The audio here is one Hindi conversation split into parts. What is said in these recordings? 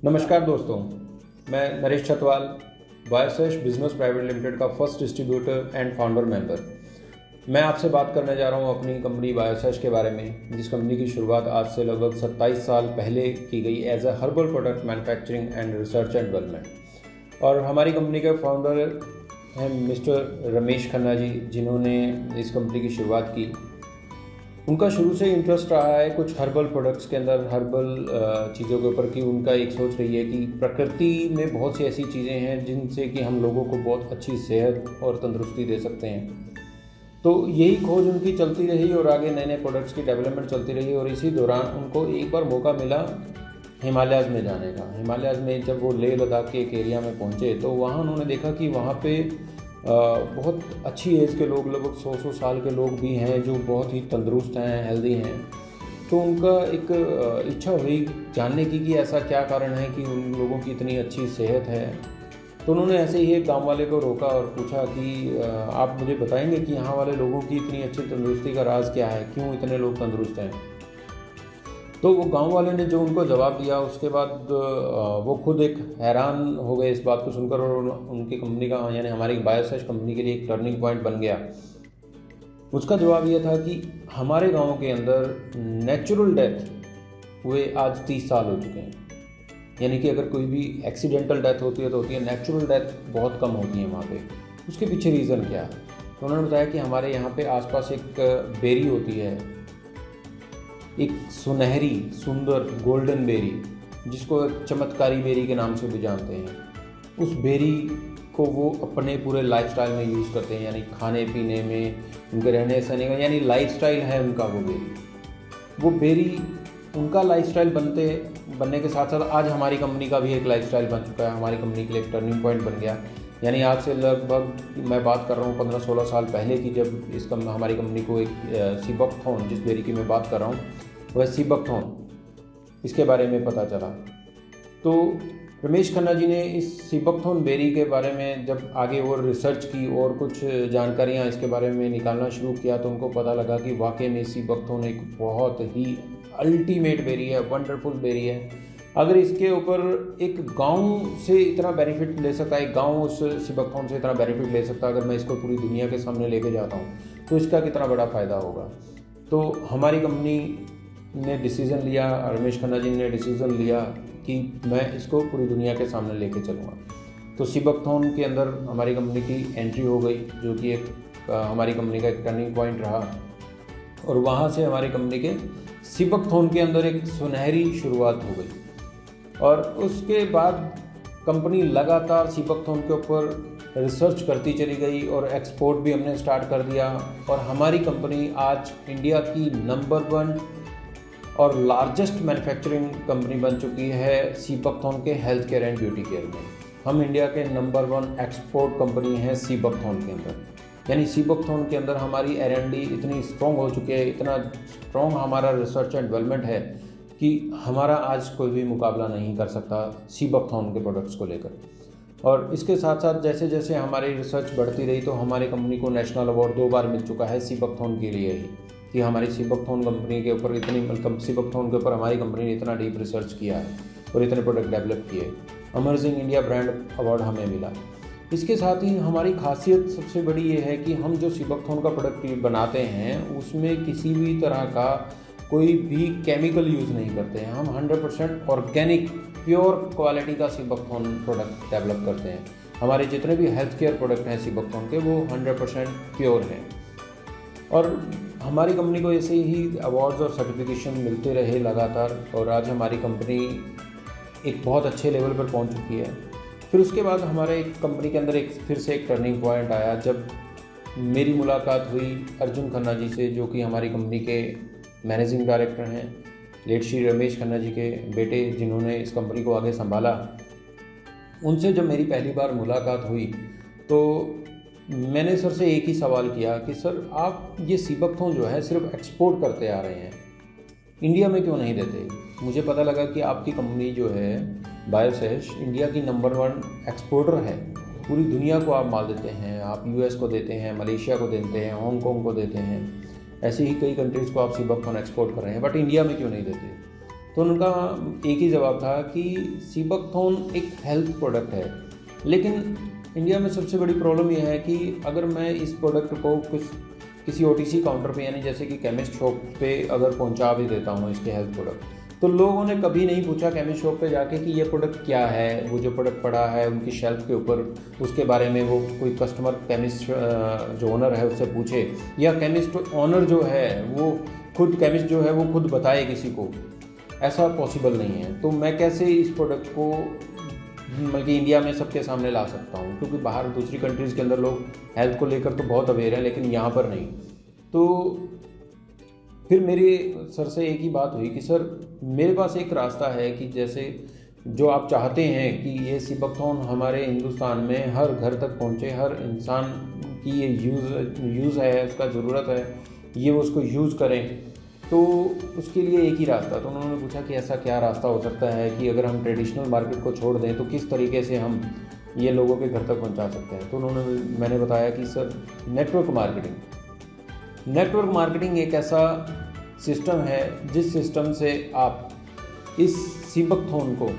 नमस्कार दोस्तों, मैं नरेश छतवाल, बायोसेश बिजनेस प्राइवेट लिमिटेड का first distributor and founder member. मैं आपसे बात करने जा रहा हूं अपनी कंपनी बायोसेश के बारे में, जिस कंपनी की शुरुआत आज से लगभग 27 साल पहले की गई as a herbal product manufacturing and research and development. और हमारी कंपनी के फाउंडर हैं मिस्टर रमेश खन्ना जी, जिन्होंने इस कंपनी की शुरुआत की। उनका शुरू से इंटरेस्ट रहा है कुछ हर्बल प्रोडक्ट्स के अंदर, हर्बल चीज़ों के ऊपर, कि उनका एक सोच रही है कि प्रकृति में बहुत सी ऐसी चीज़ें हैं जिनसे कि हम लोगों को बहुत अच्छी सेहत और तंदुरुस्ती दे सकते हैं। तो यही खोज उनकी चलती रही और आगे नए नए प्रोडक्ट्स की डेवलपमेंट चलती रही। और इसी दौरान उनको एक बार मौका मिला हिमालयाज़ में जाने का। हिमालयाज़ में जब वो लेह लद्दाख के एक एरिया में पहुँचे तो वहाँ उन्होंने देखा कि वहाँ पे बहुत अच्छी एज के लोग, लगभग 100 साल के लोग भी हैं जो बहुत ही तंदुरुस्त हैं, हेल्दी हैं। तो उनका एक इच्छा हुई जानने की कि ऐसा क्या कारण है कि उन लोगों की इतनी अच्छी सेहत है। तो उन्होंने ऐसे ही एक गांव वाले को रोका और पूछा कि आप मुझे बताएंगे कि यहाँ वाले लोगों की इतनी अच्छी तंदुरुस्ती का राज क्या है, क्यों इतने लोग तंदुरुस्त हैं। तो वो गांव वाले ने जो उनको जवाब दिया, उसके बाद वो खुद एक हैरान हो गए इस बात को सुनकर, और उनकी कंपनी का, यानी हमारी बायोसेश कंपनी के लिए एक टर्निंग पॉइंट बन गया। उसका जवाब ये था कि हमारे गांव के अंदर नेचुरल डेथ हुए आज 30 साल हो चुके हैं। यानी कि अगर कोई भी एक्सीडेंटल डेथ होती है तो होती है, नेचुरल डेथ बहुत कम होती है वहाँ पे। उसके पीछे रीज़न क्या है? तो उन्होंने बताया कि हमारे यहाँ पे आसपास एक बेरी होती है, एक सुनहरी सुंदर गोल्डन बेरी, जिसको एक चमत्कारी बेरी के नाम से भी जानते हैं। उस बेरी को वो अपने पूरे लाइफस्टाइल में यूज़ करते हैं, यानी खाने पीने में, उनके रहने सहने में, यानी लाइफस्टाइल है उनका वो बेरी उनका लाइफस्टाइल बनने के साथ साथ आज हमारी कंपनी का भी एक लाइफस्टाइल बन चुका है। हमारी कंपनी के लिए एक टर्निंग पॉइंट बन गया। यानी आज से लगभग मैं बात कर रहा हूँ 15-16 साल पहले की, जब हमारी कंपनी को एक सीबकथॉर्न, जिस बेरी की मैं बात कर रहा हूँ वह सीबकथॉर्न, इसके बारे में पता चला। तो रमेश खन्ना जी ने इस सीबकथॉर्न बेरी के बारे में जब आगे और रिसर्च की और कुछ जानकारियाँ इसके बारे में निकालना शुरू किया, तो उनको पता लगा कि वाकई में सीबकथॉर्न एक बहुत ही अल्टीमेट बेरी है, वंडरफुल बेरी है। अगर इसके ऊपर एक गांव से इतना बेनिफिट ले सकता है, एक गांव उस सीबकथॉर्न से इतना बेनिफिट ले सकता है, अगर मैं इसको पूरी दुनिया के सामने लेके जाता हूँ तो इसका कितना बड़ा फ़ायदा होगा। तो हमारी कंपनी ने डिसीज़न लिया, रमेश खन्ना जी ने डिसीज़न लिया कि मैं इसको पूरी दुनिया के सामने लेके चलूँगा। तो सीबकथॉर्न के अंदर हमारी कंपनी की एंट्री हो गई, जो कि एक हमारी कंपनी का एक टर्निंग पॉइंट रहा। और वहाँ से हमारी कंपनी के सीबकथॉर्न के अंदर एक सुनहरी शुरुआत हो गई। और उसके बाद कंपनी लगातार सीबकथॉर्न के ऊपर रिसर्च करती चली गई और एक्सपोर्ट भी हमने स्टार्ट कर दिया। और हमारी कंपनी आज इंडिया की नंबर 1 और लार्जेस्ट मैन्युफैक्चरिंग कंपनी बन चुकी है सीबकथॉर्न के health care and beauty care में। हम इंडिया के नंबर 1 एक्सपोर्ट कंपनी है सीबकथॉर्न के अंदर। यानी सीबकथॉर्न के अंदर हमारी R&D इतनी स्ट्रॉन्ग हो चुकी है, इतना स्ट्रॉन्ग हमारा रिसर्च एंड डेवलपमेंट है कि हमारा आज कोई भी मुकाबला नहीं कर सकता सीबकथॉर्न के प्रोडक्ट्स को लेकर। और इसके साथ साथ जैसे जैसे हमारी रिसर्च बढ़ती रही तो हमारी कंपनी को नेशनल अवार्ड 2 बार मिल चुका है सीबकथॉर्न के लिए ही, कि हमारी सीबकथॉर्न कंपनी के ऊपर सीबकथॉर्न के ऊपर हमारी कंपनी ने इतना डीप रिसर्च किया है और इतने प्रोडक्ट डेवलप किए। अमर्जिंग इंडिया ब्रांड अवार्ड हमें मिला। इसके साथ ही हमारी खासियत सबसे बड़ी ये है कि हम जो सीबकथॉर्न का प्रोडक्ट बनाते हैं उसमें किसी भी तरह का कोई भी केमिकल यूज़ नहीं करते हैं। हम 100% ऑर्गेनिक प्योर क्वालिटी का सीबकथॉर्न प्रोडक्ट डेवलप करते हैं। हमारे जितने भी हेल्थ केयर प्रोडक्ट हैं सीबकथॉर्न के, वो 100% प्योर हैं। और हमारी कंपनी को ऐसे ही अवार्ड्स और सर्टिफिकेशन मिलते रहे लगातार, और आज हमारी कंपनी एक बहुत अच्छे लेवल पर पहुंच चुकी है। फिर उसके बाद हमारे कंपनी के अंदर फिर से एक टर्निंग पॉइंट आया, जब मेरी मुलाकात हुई अर्जुन खन्ना जी से, जो कि हमारी कंपनी के मैनेजिंग डायरेक्टर हैं, लेट श्री रमेश खन्ना जी के बेटे, जिन्होंने इस कंपनी को आगे संभाला। उनसे जब मेरी पहली बार मुलाकात हुई तो मैंने सर से एक ही सवाल किया कि सर, आप ये सीबकथॉर्न जो है सिर्फ एक्सपोर्ट करते आ रहे हैं, इंडिया में क्यों नहीं देते? मुझे पता लगा कि आपकी कंपनी जो है बायोसेश इंडिया की नंबर 1 एक्सपोर्टर है। पूरी दुनिया को आप माल देते हैं, आप US को देते हैं, मलेशिया को देते हैं, हांगकॉन्ग को देते हैं, ऐसे ही कई कंट्रीज़ को आप सीबकथॉर्न एक्सपोर्ट कर रहे हैं, बट इंडिया में क्यों नहीं देते? तो उनका एक ही जवाब था कि सीबकथॉर्न एक हेल्थ प्रोडक्ट है, लेकिन इंडिया में सबसे बड़ी प्रॉब्लम यह है कि अगर मैं इस प्रोडक्ट को किसी OTC काउंटर पे यानी जैसे कि केमिस्ट शॉप पे अगर पहुंचा भी देता हूं इसके हेल्थ प्रोडक्ट, तो लोगों ने कभी नहीं पूछा केमिस्ट शॉप पे जाके कि ये प्रोडक्ट क्या है। वो जो प्रोडक्ट पड़ा है उनकी शेल्फ के ऊपर, उसके बारे में वो कोई कस्टमर केमिस्ट जो ओनर है उससे पूछे, या केमिस्ट ओनर जो है वो खुद केमिस्ट जो है वो खुद बताए किसी को। ऐसा पॉसिबल नहीं है। तो मैं कैसे इस प्रोडक्ट को बल्कि इंडिया में सबके सामने ला सकता हूँ, क्योंकि बाहर दूसरी कंट्रीज़ के अंदर लोग हेल्थ को लेकर तो बहुत अवेयर हैं, लेकिन यहाँ पर नहीं। तो फिर मेरे सर से एक ही बात हुई कि सर मेरे पास एक रास्ता है कि जैसे जो आप चाहते हैं कि ये सीबकथॉर्न हमारे हिंदुस्तान में हर घर तक पहुँचे, हर इंसान की ये यूज़ है, उसका ज़रूरत है, ये उसको यूज़ करें, तो उसके लिए एक ही रास्ता। तो उन्होंने पूछा कि ऐसा क्या रास्ता हो सकता है कि अगर हम ट्रेडिशनल मार्केट को छोड़ दें तो किस तरीके से हम ये लोगों के घर तक पहुंचा सकते हैं। तो मैंने बताया कि सर नेटवर्क मार्केटिंग एक ऐसा सिस्टम है जिस सिस्टम से आप इस सीबकथॉर्न को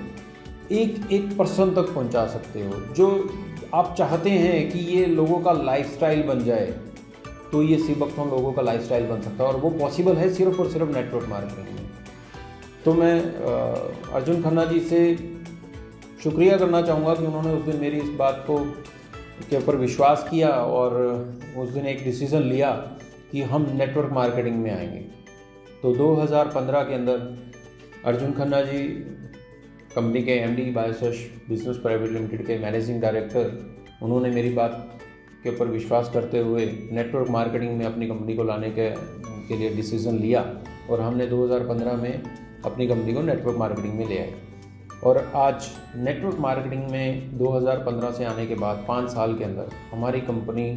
एक पर्सन तक पहुंचा सकते हो। जो आप चाहते हैं कि ये लोगों का लाइफस्टाइल बन जाए, तो ये सीबकथॉर्न लोगों का लाइफस्टाइल बन सकता है, और वो पॉसिबल है सिर्फ और सिर्फ नेटवर्क मार्केटिंग में। तो मैं अर्जुन खन्ना जी से शुक्रिया करना चाहूँगा कि उन्होंने उस दिन मेरी इस बात के ऊपर विश्वास किया और उस दिन एक डिसीज़न लिया कि हम नेटवर्क मार्केटिंग में आएंगे। तो 2015 के अंदर अर्जुन खन्ना जी कंपनी के MD बायोसेश बिजनेस प्राइवेट लिमिटेड के मैनेजिंग डायरेक्टर, उन्होंने मेरी बात के ऊपर विश्वास करते हुए नेटवर्क मार्केटिंग में अपनी कंपनी को लाने के लिए डिसीज़न लिया, और हमने 2015 में अपनी कंपनी को नेटवर्क मार्केटिंग में ले आए। और आज नेटवर्क मार्केटिंग में 2015 से आने के बाद 5 साल के अंदर हमारी कंपनी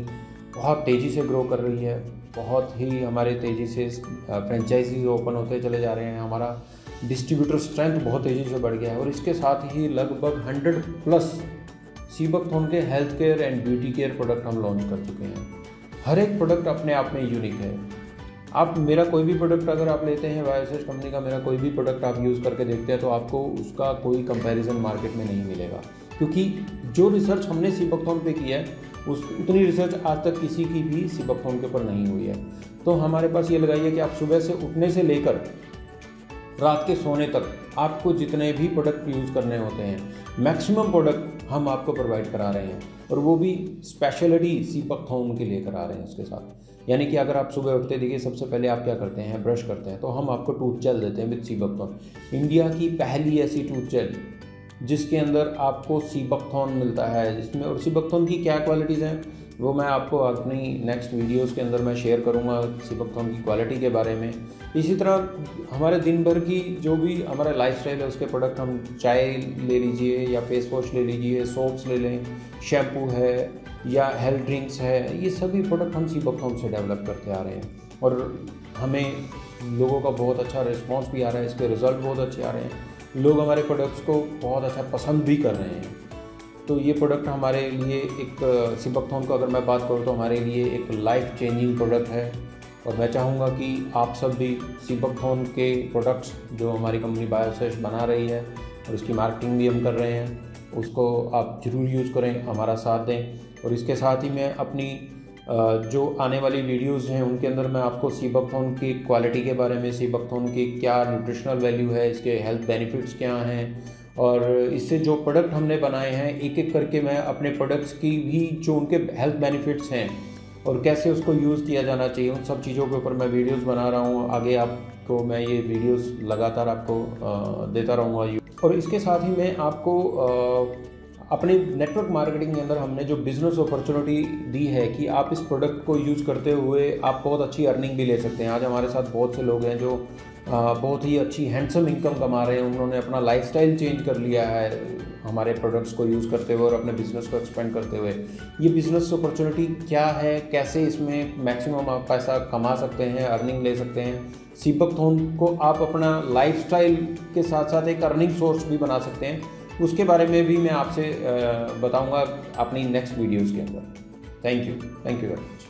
बहुत तेज़ी से ग्रो कर रही है। बहुत ही हमारे तेज़ी से फ्रेंचाइजीज ओपन होते चले जा रहे हैं। हमारा डिस्ट्रीब्यूटर स्ट्रेंथ बहुत तेज़ी से बढ़ गया है, और इसके साथ ही लगभग 100+ सीबकथॉर्न के health care and beauty care product हम लॉन्च कर चुके हैं। हर एक प्रोडक्ट अपने आप में यूनिक है। आप मेरा कोई भी प्रोडक्ट अगर आप लेते हैं, बायोसेश कंपनी का मेरा कोई भी प्रोडक्ट आप यूज़ करके देखते हैं, तो आपको उसका कोई कंपैरिजन मार्केट में नहीं मिलेगा, क्योंकि जो रिसर्च हमने सीबकथॉर्न पे की है उतनी रिसर्च आज तक किसी की भी सीबकथॉर्न के ऊपर नहीं हुई है। तो हमारे पास ये लगाइए कि आप सुबह से उठने से लेकर रात के सोने तक आपको जितने भी प्रोडक्ट यूज़ करने होते हैं, मैक्सिमम प्रोडक्ट हम आपको प्रोवाइड करा रहे हैं, और वो भी स्पेशलिटी सीबकथॉर्न के लिए करा रहे हैं उसके साथ। यानी कि अगर आप सुबह उठते देखिए, सबसे पहले आप क्या करते हैं, ब्रश करते हैं, तो हम आपको टूथ जेल देते हैं विद सीबकथॉर्न। इंडिया की पहली ऐसी टूथ जेल जिसके अंदर आपको सीबकथॉर्न मिलता है, जिसमें और सीबकथॉर्न की क्या क्वालिटीज़ हैं वो मैं आपको अपनी नेक्स्ट वीडियोस के अंदर मैं शेयर करूंगा, सीबकथॉर्न की क्वालिटी के बारे में। इसी तरह हमारे दिन भर की जो भी हमारा लाइफस्टाइल है उसके प्रोडक्ट, हम चाय ले लीजिए या फेस वॉश ले लीजिए, सोप्स ले लें, शैम्पू है या हेल्थ ड्रिंक्स है, ये सभी प्रोडक्ट हम सीबकथॉर्न से डेवलप करते आ रहे हैं, और हमें लोगों का बहुत अच्छा रिस्पॉन्स भी आ रहा है, इसके रिज़ल्ट बहुत अच्छे आ रहे हैं, लोग हमारे प्रोडक्ट्स को बहुत अच्छा पसंद भी कर रहे हैं। तो ये प्रोडक्ट हमारे लिए एक सीबकथॉर्न को अगर मैं बात करूँ तो हमारे लिए एक लाइफ चेंजिंग प्रोडक्ट है, और मैं चाहूँगा कि आप सब भी सीबकथॉर्न के प्रोडक्ट्स जो हमारी कंपनी बायोसेश बना रही है और उसकी मार्केटिंग भी हम कर रहे हैं, उसको आप ज़रूर यूज़ करें, हमारा साथ दें। और इसके साथ ही मैं अपनी जो आने वाली वीडियोस हैं उनके अंदर मैं आपको सीबकथॉर्न की क्वालिटी के बारे में, सीबकथॉर्न की क्या न्यूट्रिशनल वैल्यू है, इसके हेल्थ बेनिफिट्स क्या हैं, और इससे जो प्रोडक्ट हमने बनाए हैं एक एक करके मैं अपने प्रोडक्ट्स की भी जो उनके हेल्थ बेनिफिट्स हैं और कैसे उसको यूज़ किया जाना चाहिए, उन सब चीज़ों के ऊपर मैं वीडियोस बना रहा हूँ। आगे आपको मैं ये वीडियोस लगातार आपको देता रहूँगा। और इसके साथ ही मैं आपको अपने नेटवर्क मार्केटिंग के अंदर हमने जो बिज़नेस अपॉर्चुनिटी दी है कि आप इस प्रोडक्ट को यूज़ करते हुए आप बहुत अच्छी अर्निंग भी ले सकते हैं। आज हमारे साथ बहुत से लोग हैं जो बहुत ही अच्छी हैंडसम इनकम कमा रहे हैं, उन्होंने अपना लाइफस्टाइल चेंज कर लिया है हमारे प्रोडक्ट्स को यूज़ करते हुए और अपने बिज़नेस को एक्सपेंड करते हुए। ये बिज़नेस अपॉर्चुनिटी क्या है, कैसे इसमें मैक्सिमम आप पैसा कमा सकते हैं, अर्निंग ले सकते हैं, सीबकथॉर्न को आप अपना लाइफस्टाइल के साथ साथ एक अर्निंग सोर्स भी बना सकते हैं, उसके बारे में भी मैं आपसे बताऊंगा अपनी नेक्स्ट वीडियोज़ के अंदर। Thank you very much.